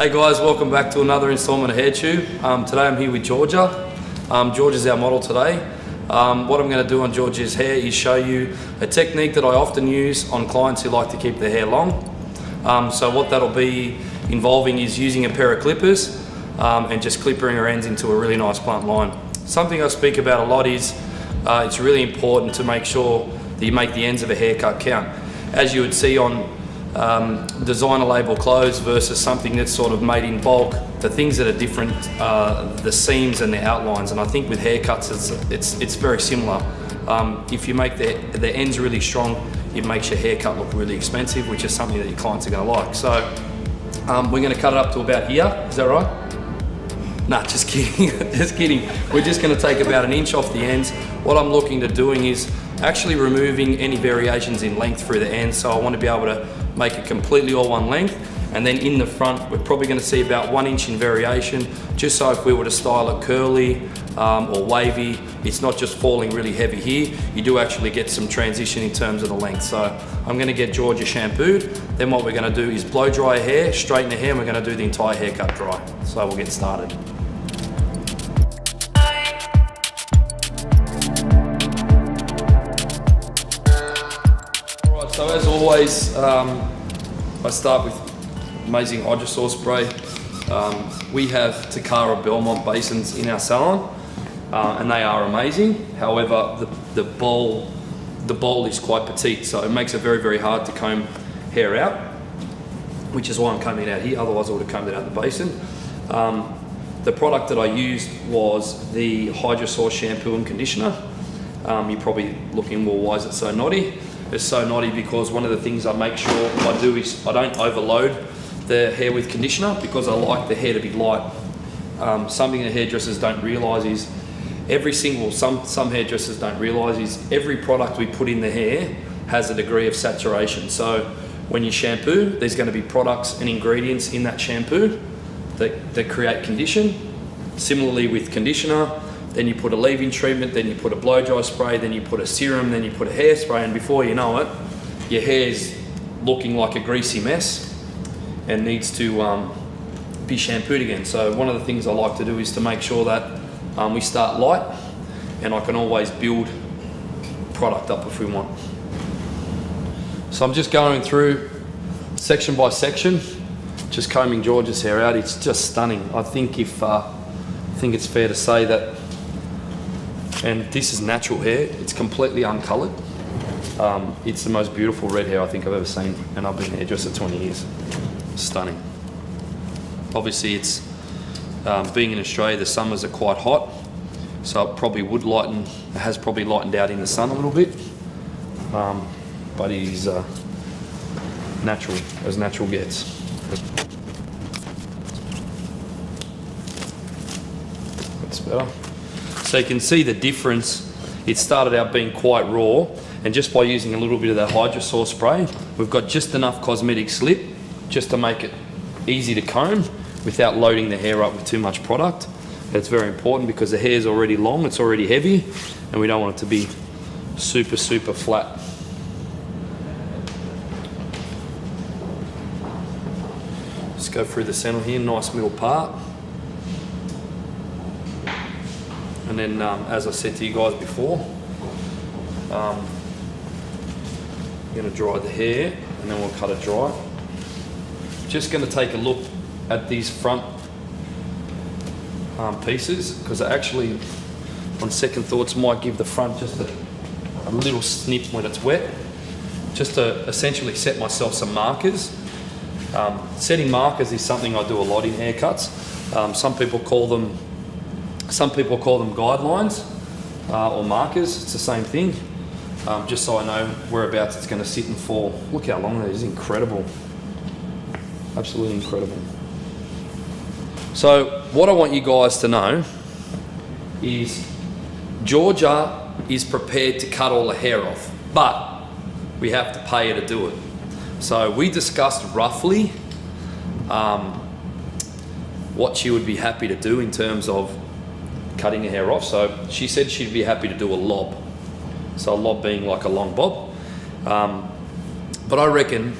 Hey guys, welcome back to another installment of HairTube. Today I'm here with Georgia. George is our model today. What I'm going to do on Georgia's hair is show you a technique that I often use on clients who like to keep their hair long. So what that'll be involving is using a pair of clippers and just clipping her ends into a really nice blunt line. Something I speak about a lot is it's really important to make sure that you make the ends of a haircut count. As you would see on designer label clothes versus something that's sort of made in bulk, the things that are different, the seams and the outlines. And I think with haircuts it's very similar. If you make the ends really strong, it makes your haircut look really expensive, which is something that your clients are going to like. So we're going to cut it up to about here. Is that right? Nah, just kidding. Just kidding. We're just going to take about an inch off the ends. What I'm looking to doing is actually removing any variations in length through the ends. So I want to be able to make it completely all one length. And then in the front, we're probably going to see about 1 inch in variation, just so if we were to style it curly or wavy, it's not just falling really heavy here. You do actually get some transition in terms of the length. So I'm going to get Georgia shampooed. Then what we're going to do is blow dry her hair, straighten her hair, and we're going to do the entire haircut dry. So we'll get started. So as always, I start with amazing hydrosol spray. We have Takara Belmont basins in our salon, and they are amazing. However, the bowl is quite petite, so it makes it very, very hard to comb hair out, which is why I'm combing it out here. Otherwise, I would have combed it out the basin. The product that I used was the Hydrosol shampoo and conditioner. You're probably looking, well, why is it so knotty? It's so knotty because one of the things I make sure I do is I don't overload the hair with conditioner, because I like the hair to be light. Something that hairdressers don't realise is some hairdressers don't realise is every product we put in the hair has a degree of saturation. So when you shampoo, there's going to be products and ingredients in that shampoo that create condition. Similarly with conditioner, then you put a leave-in treatment, then you put a blow dry spray, then you put a serum, then you put a hairspray, and before you know it, your hair's looking like a greasy mess and needs to be shampooed again. So one of the things I like to do is to make sure that we start light, and I can always build product up if we want. So I'm just going through section by section, just combing George's hair out. It's just stunning. I think it's fair to say that. And this is natural hair, it's completely uncoloured. It's the most beautiful red hair I think I've ever seen, and I've been a hairdresser 20 years. Stunning. Obviously it's, being in Australia, the summers are quite hot, so it probably would lighten, it has probably lightened out in the sun a little bit, but it is natural, as natural gets. That's better. So you can see the difference. It started out being quite raw, and just by using a little bit of that hydrosol spray, we've got just enough cosmetic slip just to make it easy to comb without loading the hair up with too much product. That's very important because the hair is already long, it's already heavy, and we don't want it to be super, super flat. Just go through the center here, nice middle part. And then, as I said to you guys before, I'm going to dry the hair and then we'll cut it dry. Just going to take a look at these front pieces, because I actually, on second thoughts, might give the front just a little snip when it's wet, just to essentially set myself some markers. Setting markers is something I do a lot in haircuts. Some people call them guidelines or markers. It's the same thing, just so I know whereabouts it's going to sit and fall. Look how long that is, incredible. Absolutely incredible. So what I want you guys to know is Georgia is prepared to cut all the hair off, but we have to pay her to do it. So we discussed roughly what she would be happy to do in terms of cutting her hair off. So she said she'd be happy to do a lob. So a lob being like a long bob. But I reckon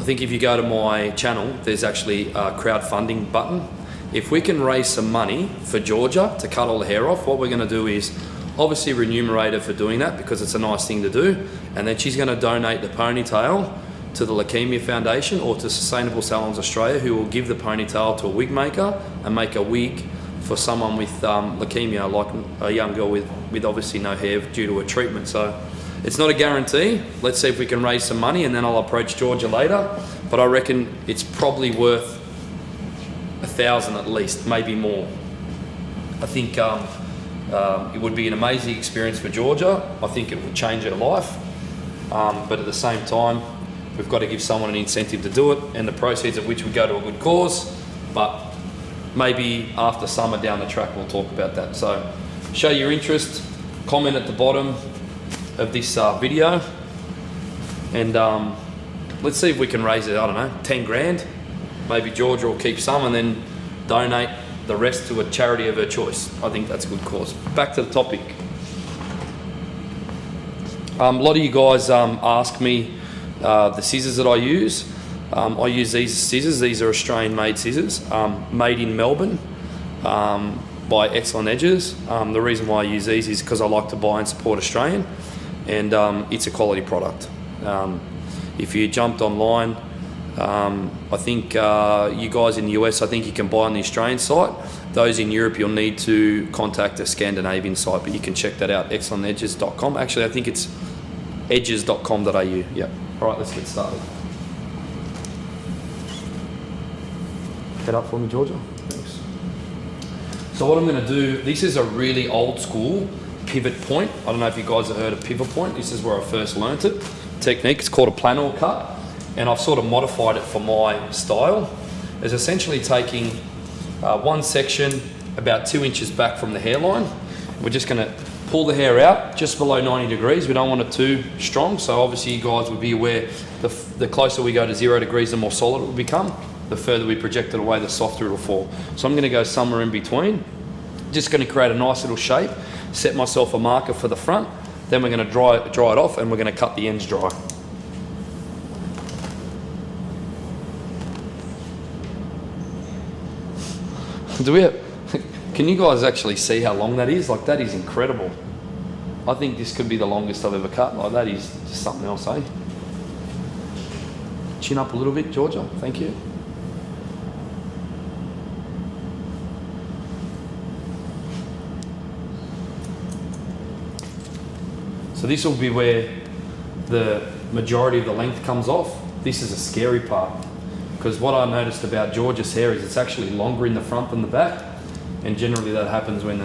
think if you go to my channel, there's actually a crowdfunding button. If we can raise some money for Georgia to cut all the hair off, what we're going to do is obviously remunerate her for doing that because it's a nice thing to do, and then she's going to donate the ponytail to the Leukemia Foundation or to Sustainable Salons Australia, who will give the ponytail to a wig maker and make a wig for someone with leukemia, like a young girl with obviously no hair due to a treatment. So it's not a guarantee. Let's see if we can raise some money, and then I'll approach Georgia later. But I reckon it's probably worth 1,000 at least, maybe more. I think it would be an amazing experience for Georgia. I think it would change her life. But at the same time, we've got to give someone an incentive to do it, and the proceeds of which would go to a good cause. But maybe after summer down the track, we'll talk about that. So show your interest, comment at the bottom of this video, and let's see if we can raise it, I don't know, 10 grand. Maybe Georgia will keep some and then donate the rest to a charity of her choice. I think that's a good cause. Back to the topic. A lot of you guys ask me the scissors that I use. I use these scissors. These are Australian made scissors, made in Melbourne by Excellent Edges. The reason why I use these is because I like to buy and support Australian, and it's a quality product. If you jumped online, I think you guys in the US, I think you can buy on the Australian site. Those in Europe, you'll need to contact a Scandinavian site, but you can check that out, excellentedges.com. Actually, I think it's edges.com.au. Yep. All right, let's get started. Head up for me, Georgia. Thanks. So what I'm going to do, this is a really old school pivot point. I don't know if you guys have heard of pivot point. This is where I first learnt it. Technique, it's called a planeur cut, and I've sort of modified it for my style. It's essentially taking one section about 2 inches back from the hairline. We're just going to pull the hair out just below 90 degrees. We don't want it too strong, so obviously you guys would be aware the closer we go to 0 degrees, the more solid it will become. The further we project it away, the softer it'll fall. So I'm going to go somewhere in between. Just going to create a nice little shape, set myself a marker for the front, then we're going to dry it off, and we're going to cut the ends dry. Can you guys actually see how long that is? Like, that is incredible. I think this could be the longest I've ever cut. Like, that is just something else, eh? Chin up a little bit, Georgia. Thank you. So this will be where the majority of the length comes off. This is a scary part, because what I noticed about Georgia's hair is it's actually longer in the front than the back, and generally that happens when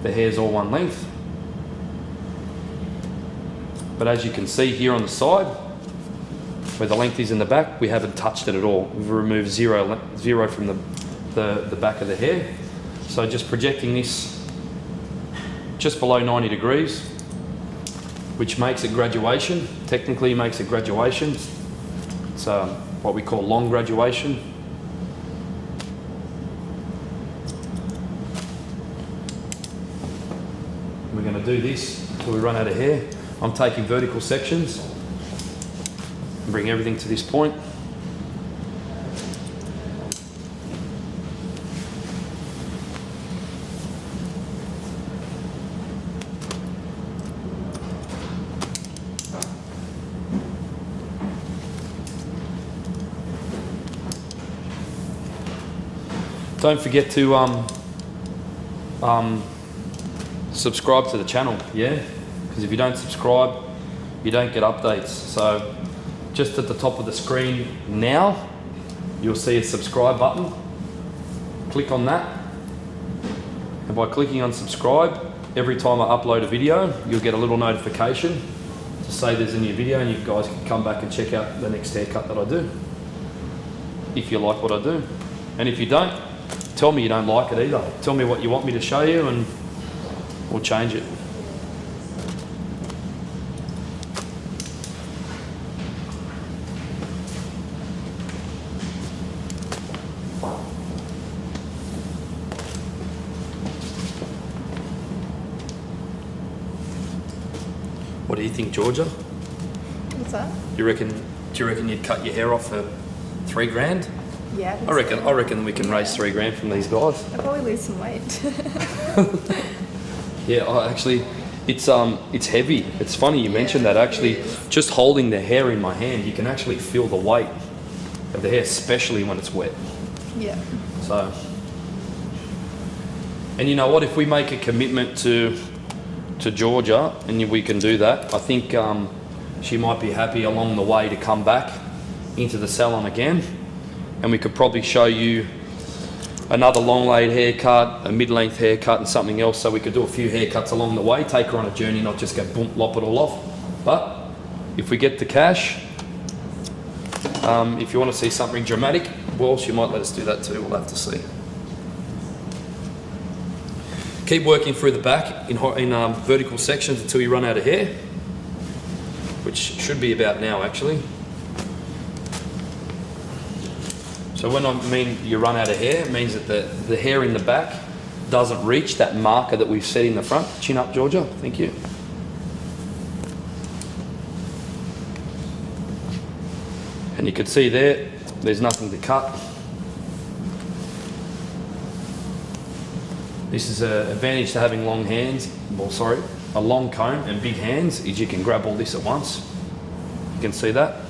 the hair's all one length. But as you can see here on the side, where the length is in the back, we haven't touched it at all. We've removed zero from the back of the hair. So just projecting this just below 90 degrees, which makes a graduation. Technically makes a graduation. It's what we call long graduation. We're going to do this until we run out of hair. I'm taking vertical sections and bring everything to this point. Don't forget to subscribe to the channel, yeah? Because if you don't subscribe, you don't get updates. So just at the top of the screen now, you'll see a subscribe button. Click on that. And by clicking on subscribe, every time I upload a video, you'll get a little notification to say there's a new video, and you guys can come back and check out the next haircut that I do, if you like what I do. And if you don't, tell me you don't like it either. Tell me what you want me to show you and we'll change it. What do you think, Georgia? What's that? You reckon do you reckon you'd cut your hair off for $3,000? Yeah. I reckon we can raise $3,000 from these guys. I'll probably lose some weight. Yeah, it's heavy. It's funny you mentioned that. Actually, just holding the hair in my hand, you can actually feel the weight of the hair, especially when it's wet. Yeah. So, and you know what? If we make a commitment to Georgia, and we can do that, I think she might be happy along the way to come back into the salon again, and we could probably show you another long laid haircut, a mid-length haircut, and something else, so we could do a few haircuts along the way, take her on a journey, not just go boom, lop it all off. But if we get the cash, if you want to see something dramatic, well, she might let us do that too. We'll have to see. Keep working through the back in vertical sections until you run out of hair, which should be about now actually. So when I mean you run out of hair, it means that the hair in the back doesn't reach that marker that we've set in the front. Chin up, Georgia. Thank you. And you can see there's nothing to cut. This is an advantage to having long hands, a long comb and big hands, is you can grab all this at once. You can see that.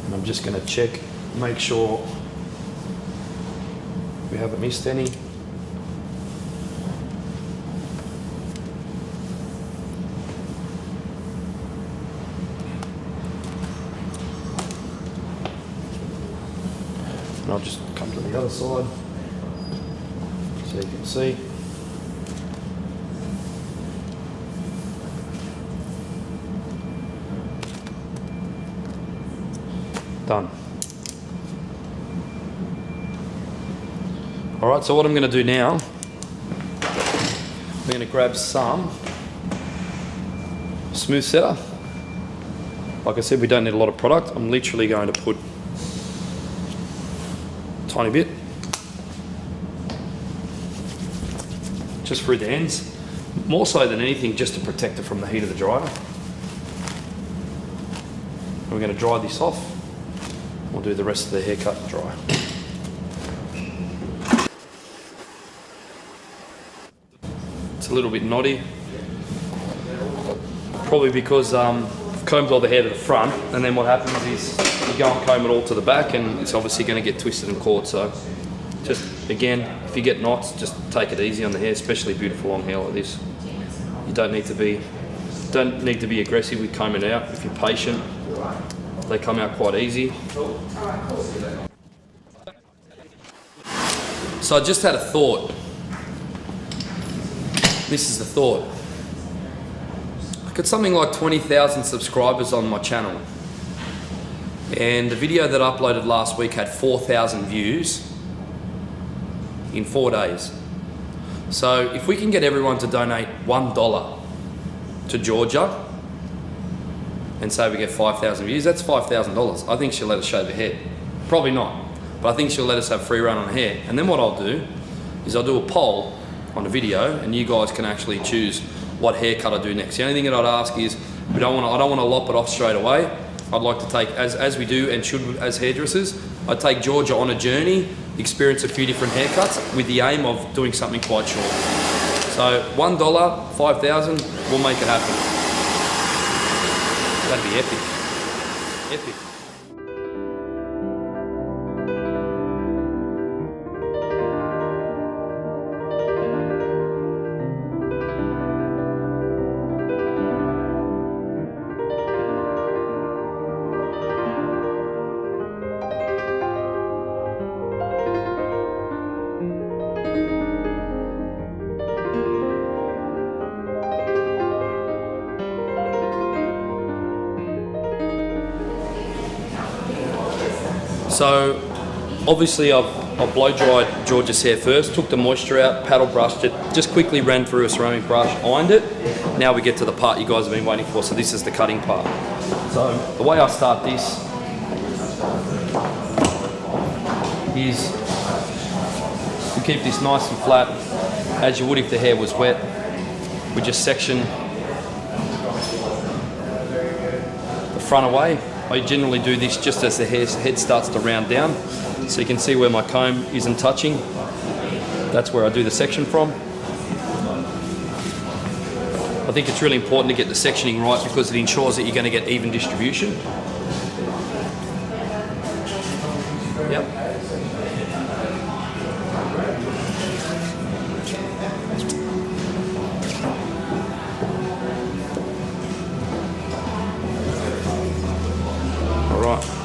And I'm just going to check, make sure we haven't missed any. And I'll just come to the other side so you can see. Done. All right, so what I'm going to do now, I'm going to grab some smooth setter. Like I said, we don't need a lot of product. I'm literally going to put a tiny bit just through the ends, more so than anything just to protect it from the heat of the dryer. And we're going to dry this off. We'll do the rest of the haircut dry. It's a little bit knotty, probably because I've combed all the hair to the front, and then what happens is you go and comb it all to the back, and it's obviously going to get twisted and caught. So just again, if you get knots, just take it easy on the hair, especially beautiful long hair like this. You don't need to be aggressive with combing it out. If you're patient, they come out quite easy. So I just had a thought. This is the thought. I got something like 20,000 subscribers on my channel, and the video that I uploaded last week had 4,000 views in 4 days. So if we can get everyone to donate $1 to Georgia and say we get 5,000 views, that's $5,000. I think she'll let us shave her head. Probably not, but I think she'll let us have free run on her hair. And then what I'll do is I'll do a poll on the video, and you guys can actually choose what haircut I do next. The only thing that I'd ask is, I don't want to lop it off straight away. I'd like to take, as we do and should as hairdressers, I'd take Georgia on a journey, experience a few different haircuts with the aim of doing something quite short. So $1, 5,000, we'll make it happen. That'd be epic. Epic. So obviously I've blow dried Georgia's hair first, took the moisture out, paddle brushed it, just quickly ran through a ceramic brush, ironed it. Now we get to the part you guys have been waiting for, so this is the cutting part. So the way I start this is to keep this nice and flat, as you would if the hair was wet. We just section the front away. I generally do this just as the head starts to round down. So you can see where my comb isn't touching. That's where I do the section from. I think it's really important to get the sectioning right because it ensures that you're going to get even distribution. Yep. All right.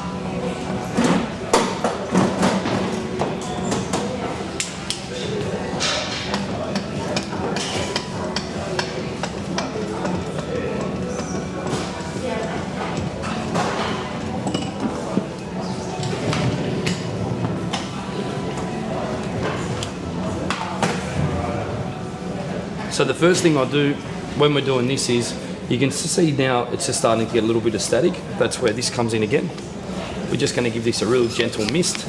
So the first thing I do when we're doing this is, you can see now it's just starting to get a little bit of static. That's where this comes in again. We're just going to give this a real gentle mist.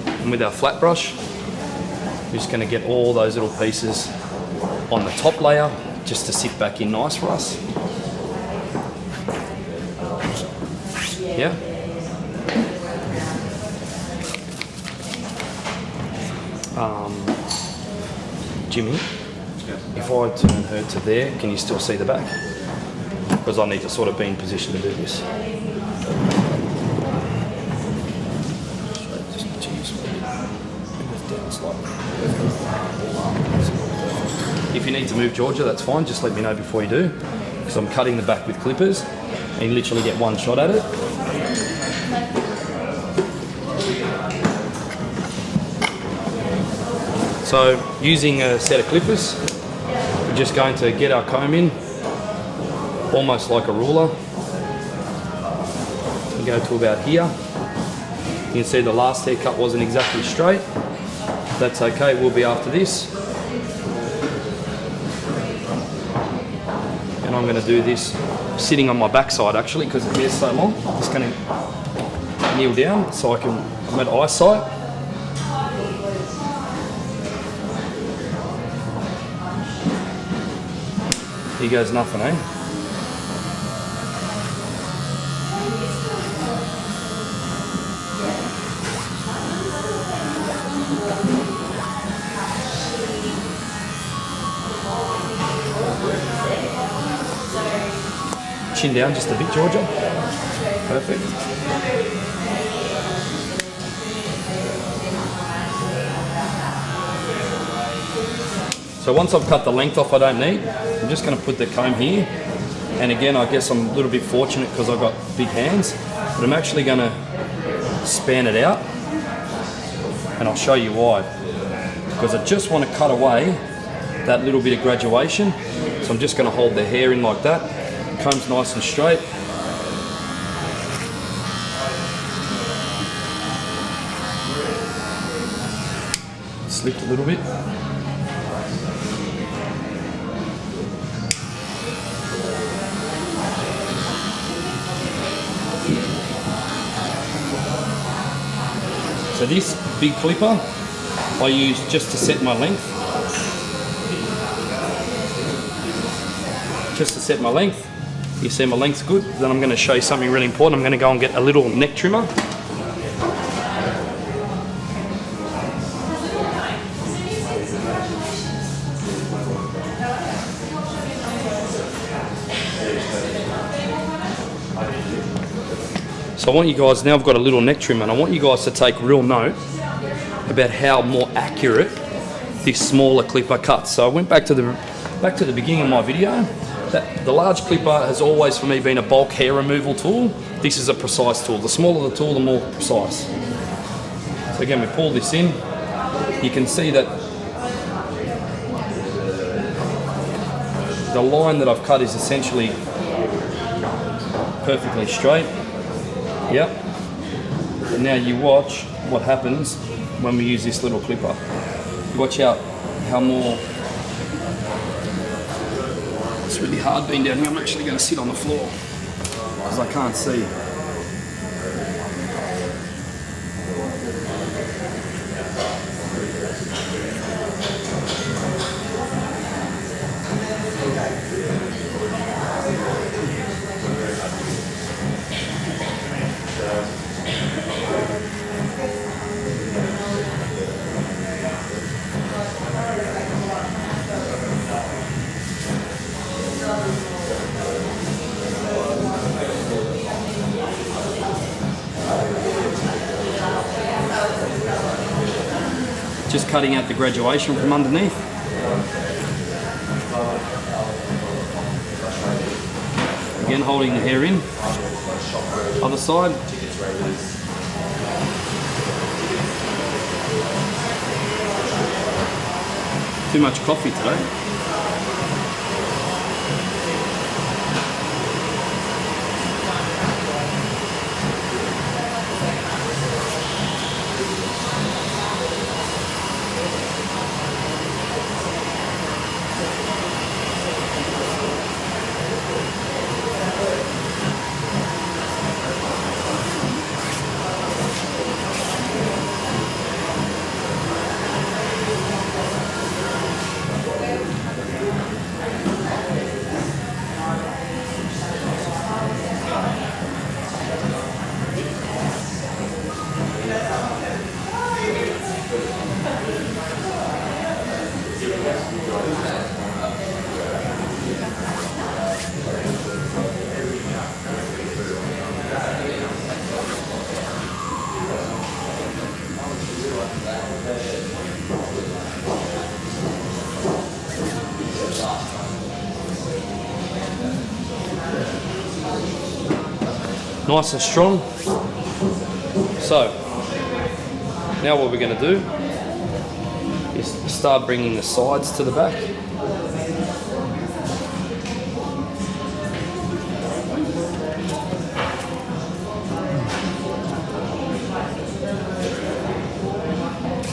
And with our flat brush, we're just going to get all those little pieces on the top layer just to sit back in nice for us. Yeah. Jimmy, if I turn her to there, can you still see the back? Because I need to sort of be in position to do this. If you need to move Georgia, that's fine, just let me know before you do, because I'm cutting the back with clippers and you literally get one shot at it. So using a set of clippers, we're just going to get our comb in, almost like a ruler. We go to about here. You can see the last haircut wasn't exactly straight. That's okay, we'll be after this. And I'm going to do this sitting on my backside actually, because the hair's so long. I'm just going to kneel down so I'm at eyesight. Here goes nothing, eh? Chin down just a bit, Georgia. Perfect. So once I've cut the length off I don't need, I'm just going to put the comb here. And again, I guess I'm a little bit fortunate because I've got big hands, but I'm actually going to span it out. And I'll show you why. Because I just want to cut away that little bit of graduation. So I'm just going to hold the hair in like that. The comb's nice and straight. Slipped a little bit. So this big clipper I use just to set my length. Just to set my length. You see my length's good. Then I'm going to show you something really important. I'm going to go and get a little neck trimmer. So I want you guys, now I've got a little neck trimmer, and I want you guys to take real note about how more accurate this smaller clipper cuts. So I went back to the beginning of my video. The large clipper has always for me been a bulk hair removal tool. This is a precise tool. The smaller the tool, the more precise. So again, we pull this in. You can see that the line that I've cut is essentially perfectly straight. Yep. And now you watch what happens when we use this little clipper. You watch out how more. It's really hard being down here. I'm actually going to sit on the floor because I can't see. cutting out the graduation from underneath. Again, holding the hair in. Other side. Too much coffee today. Nice and strong. So now what we're going to do is start bringing the sides to the back.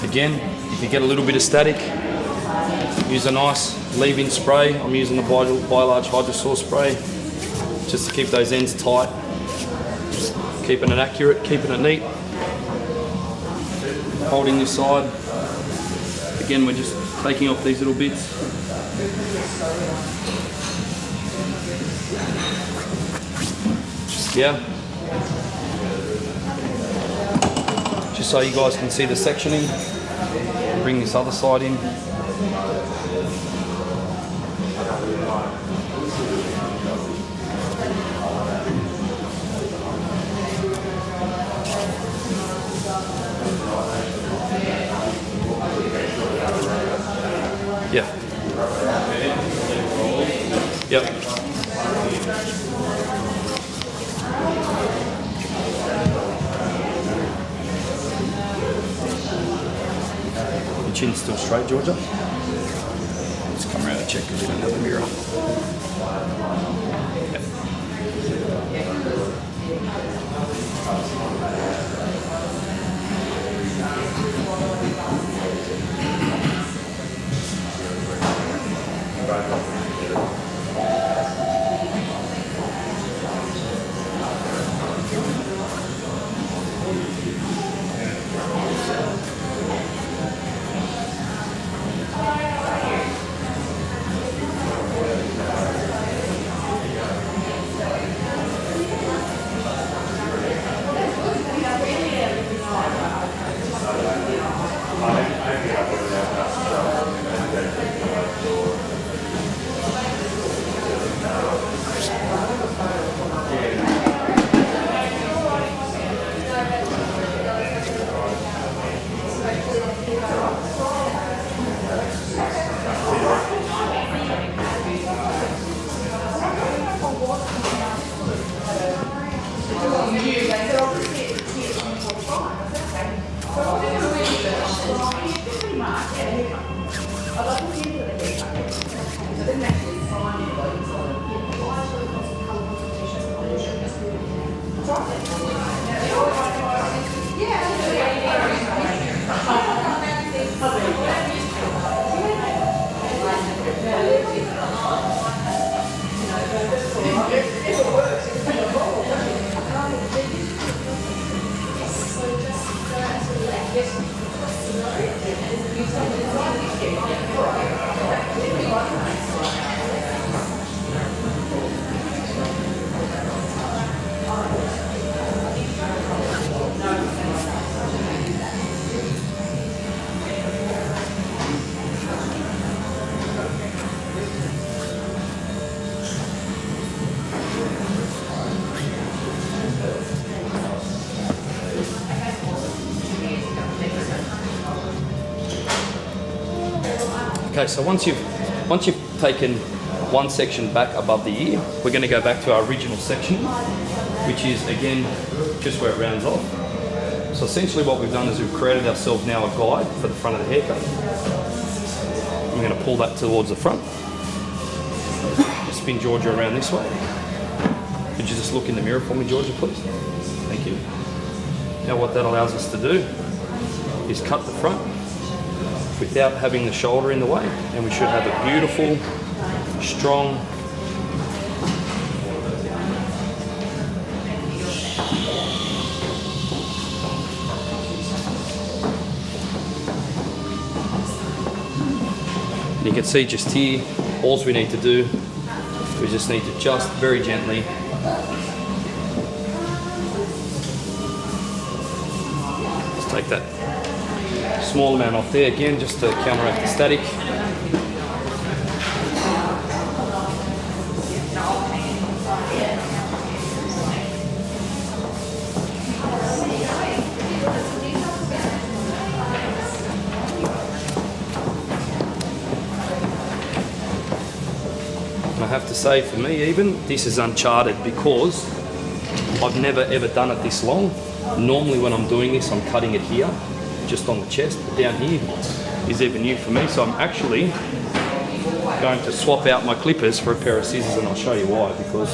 Again, if you get a little bit of static, use a nice leave-in spray. I'm using the Bi-Large Hydrosaur spray just to keep those ends tight. Keeping it accurate, keeping it neat. Holding this side. Again, we're just taking off these little bits. Yeah. Just so you guys can see the sectioning. Bring this other side in. Yeah. Yep. Your chin's still straight, Georgia? Let's come around and check because we don't have a mirror. Yep. Yes. Okay, so once you've taken one section back above the ear, we're going to go back to our original section, which is again just where it rounds off. So essentially what we've done is we've created ourselves now a guide for the front of the haircut. I'm going to pull that towards the front. Spin Georgia around this way. Could you just look in the mirror for me, Georgia, please? Thank you. Now what that allows us to do is cut the front without having the shoulder in the way, and we should have a beautiful, strong, you can see just here, all we need to do, we just need to just very gently just take that small amount off there again, just to counteract the static. And I have to say, for me even, this is uncharted because I've never ever done it this long. Normally when I'm doing this, I'm cutting it here, just on the chest, but down here is even new for me. So I'm actually going to swap out my clippers for a pair of scissors, and I'll show you why. Because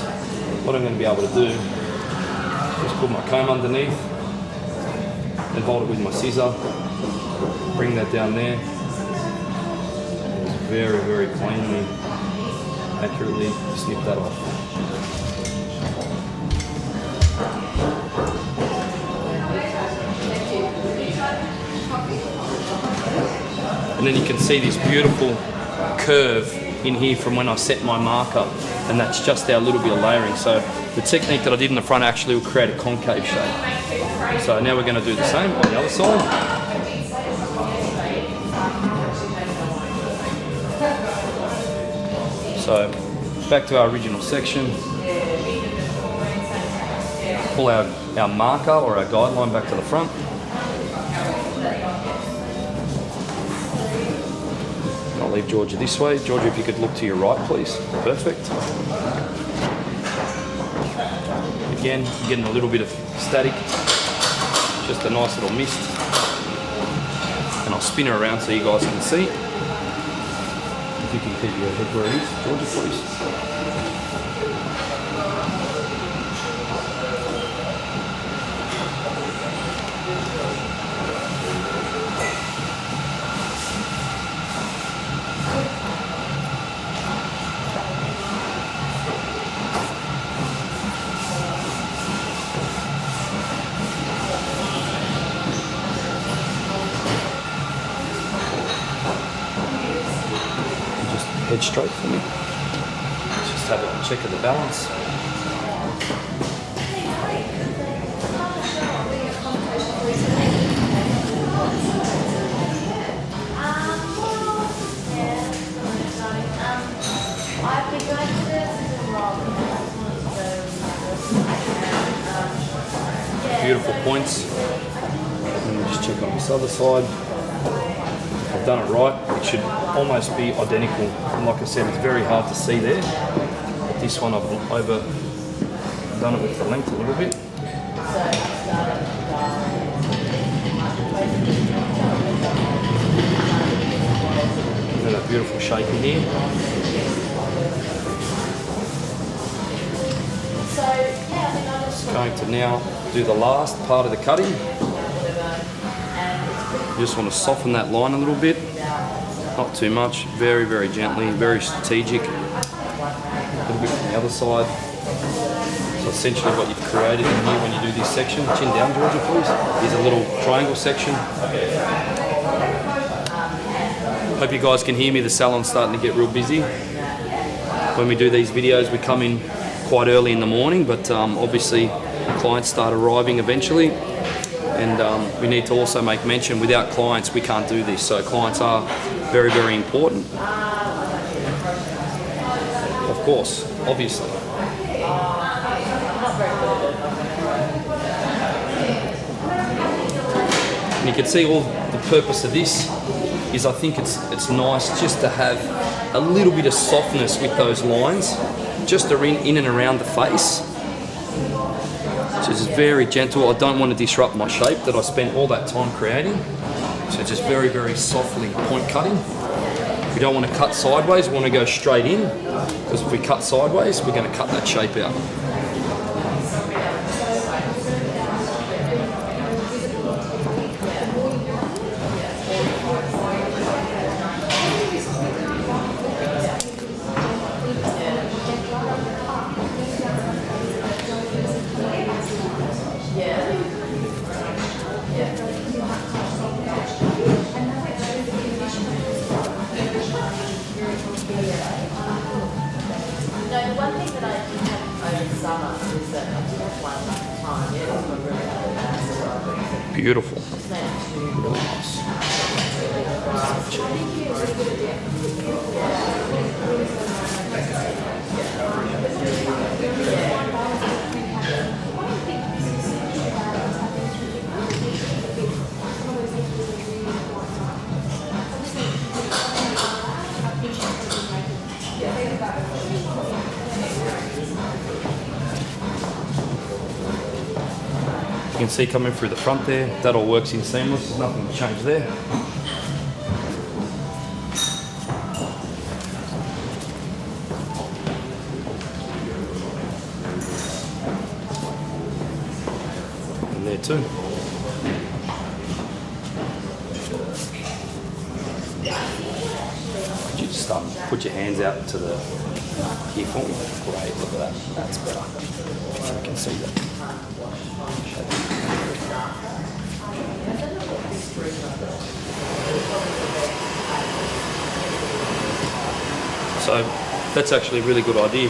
what I'm going to be able to do is put my comb underneath and hold it with my scissor, bring that down there, and just very, very cleanly, accurately snip that off. And then you can see this beautiful curve in here from when I set my marker, and that's just our little bit of layering. So the technique that I did in the front actually will create a concave shape. So now we're going to do the same on the other side. So back to our original section, pull our marker or our guideline back to the front. I'll leave Georgia this way. Georgia, if you could look to your right, please. Perfect. Again, you're getting a little bit of static, just a nice little mist. And I'll spin her around so you guys can see. If you can keep your head where it is, Georgia, please. Head straight for me. Let's just have a check of the balance. Beautiful points. And we'll just check on this other side. I've done it right. It should almost be identical. And like I said, it's very hard to see there. But this one I've done it with the length a little bit. And a beautiful shape in here. Just going to now do the last part of the cutting. You just want to soften that line a little bit, not too much, very, very gently, very strategic. A little bit from the other side. So essentially what you've created in here when you do this section, chin down, Georgia, please, is a little triangle section. Hope you guys can hear me, the salon's starting to get real busy. When we do these videos, we come in quite early in the morning, but obviously clients start arriving eventually. And we need to also make mention, without clients we can't do this, so clients are very, very important. Of course, obviously. And you can see all the purpose of this is I think it's nice just to have a little bit of softness with those lines, just in and around the face. So it's very gentle. I don't want to disrupt my shape that I spent all that time creating. So just very, very softly point cutting. We don't want to cut sideways, we want to go straight in, because if we cut sideways, we're going to cut that shape out. Beautiful. Really nice. You can see coming through the front there, that all works in seamless, there's nothing to change there. And there too. You just put your hands out to the here for me. Great, look at that, that's better. I can see that. So that's actually a really good idea.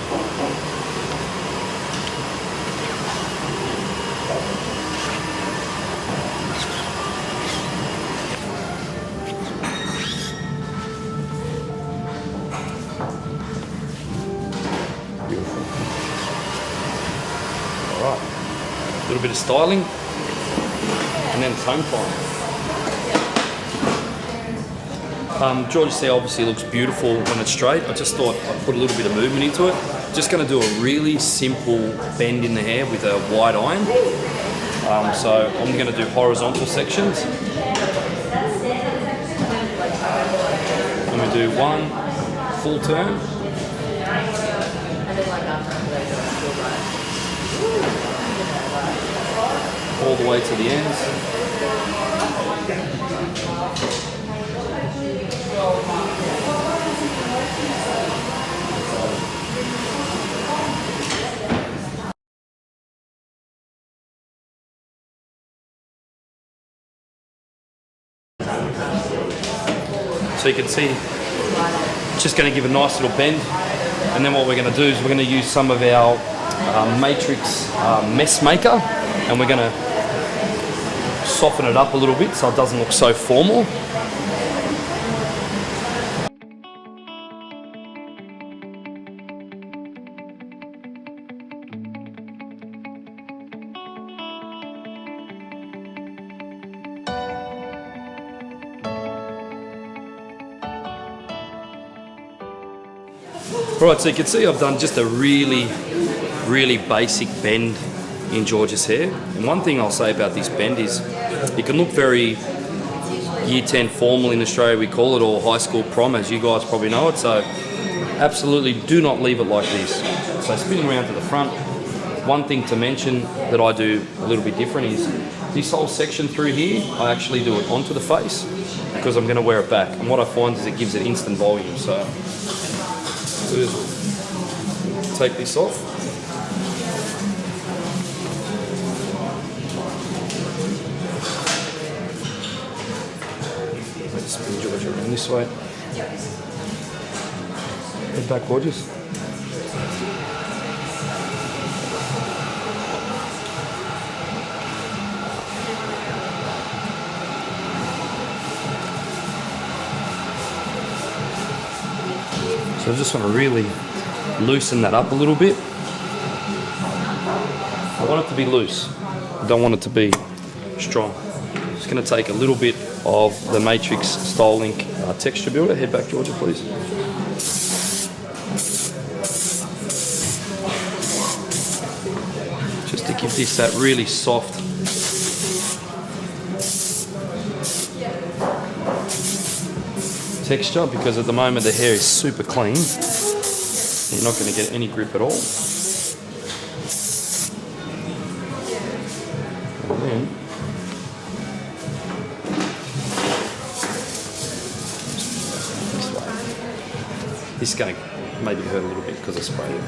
Beautiful. All right, a little bit of styling, and then it's home time. George's hair obviously looks beautiful when it's straight. I just thought I'd put a little bit of movement into it. Just going to do a really simple bend in the hair with a wide iron. So I'm going to do horizontal sections. I'm going to do one full turn. All the way to the ends. So you can see it's just going to give a nice little bend, and then what we're going to do is we're going to use some of our Matrix mess maker, and we're going to soften it up a little bit so it doesn't look so formal. Right, so you can see I've done just a really basic bend in George's hair. And one thing I'll say about this bend is it can look very year 10 formal in Australia, we call it, or high school prom, as you guys probably know it. So absolutely do not leave it like this. So spinning around to the front, one thing to mention that I do a little bit different is this whole section through here, I actually do it onto the face because I'm going to wear it back. And what I find is it gives it instant volume. So take this off. Let's spin George around this way. Head back, gorgeous. So I just want to really loosen that up a little bit. I want it to be loose. I don't want it to be strong. Just going to take a little bit of the Matrix Style Link texture builder. Head back, Georgia, please. Just to give this that really soft texture, because at the moment the hair is super clean. You're not going to get any grip at all. And then this way. This is going to maybe hurt a little bit because I sprayed it.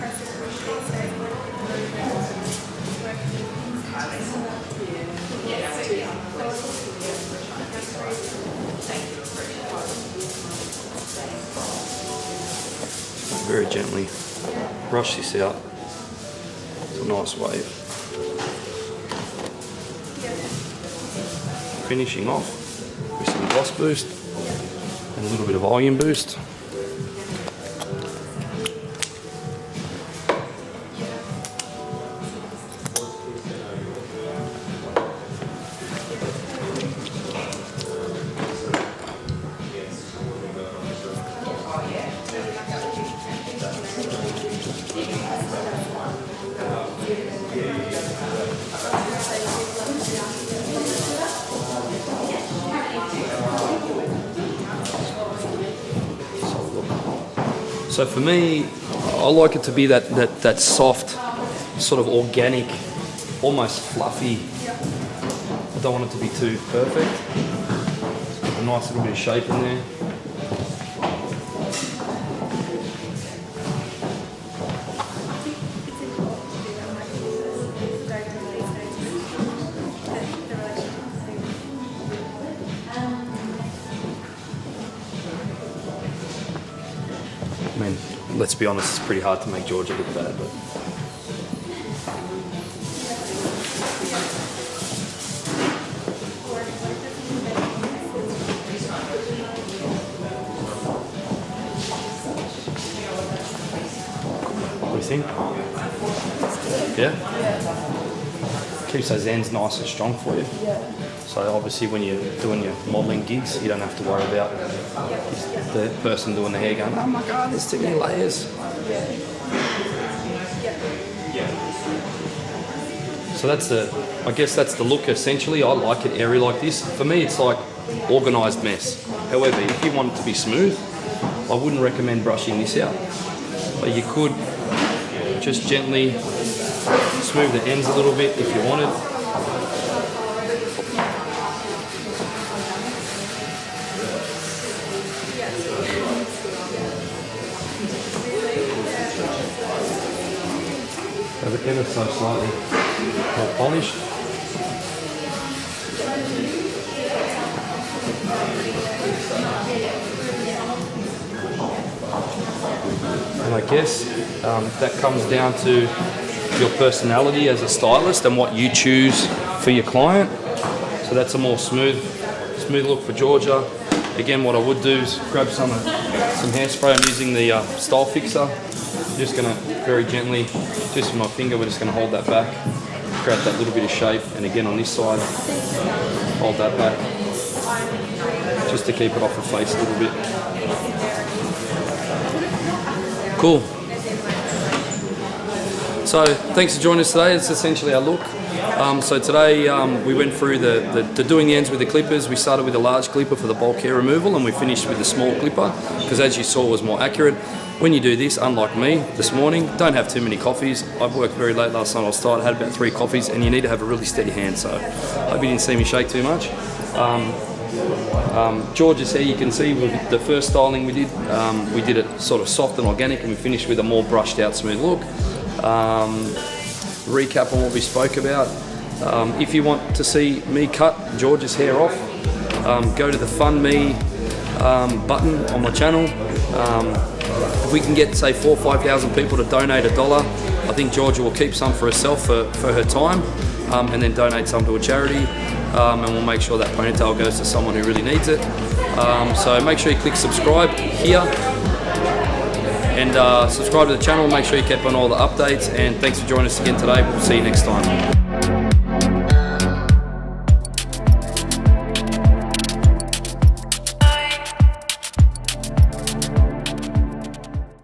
Very gently brush this out. It's a nice wave. Finishing off with some gloss boost and a little bit of volume boost. So for me, I like it to be that soft, sort of organic, almost fluffy. I don't want it to be too perfect. A nice little bit of shape in there. I mean, let's be honest, it's pretty hard to make Georgia look bad, but what do you think? Yeah? Keeps those ends nice and strong for you. So obviously when you're doing your modelling gigs, you don't have to worry about the person doing the hair going, oh my God, there's too many layers. So I guess that's the look essentially. I like it airy like this. For me, it's like organised mess. However, if you want it to be smooth, I wouldn't recommend brushing this out. But you could just gently smooth the ends a little bit if you wanted. Have it ever so slightly more polished. And I guess that comes down to your personality as a stylist and what you choose for your client. So that's a more smooth look for Georgia. Again, what I would do is grab some hairspray. I'm using the Style Fixer. I'm just going to very gently, just with my finger, we're just going to hold that back, create that little bit of shape. And again on this side, hold that back, just to keep it off the face a little bit. Cool. So thanks for joining us today. It's essentially our look. So today we went through the doing the ends with the clippers. We started with a large clipper for the bulk hair removal, and we finished with the small clipper because, as you saw, was more accurate. When you do this, unlike me this morning, don't have too many coffees. I've worked very late last night. I was tired, had about 3 coffees, and you need to have a really steady hand. So I hope you didn't see me shake too much. George's hair, you can see with the first styling we did it sort of soft and organic, and we finished with a more brushed out smooth look. Recap on what we spoke about. If you want to see me cut George's hair off, go to the Fund Me button on my channel. If we can get, say, 4,000 or 5,000 people to donate $1, I think Georgia will keep some for herself for her time, and then donate some to a charity, and we'll make sure that ponytail goes to someone who really needs it. So make sure you click subscribe here, and subscribe to the channel. Make sure you keep on all the updates, and thanks for joining us again today. We'll see you next time.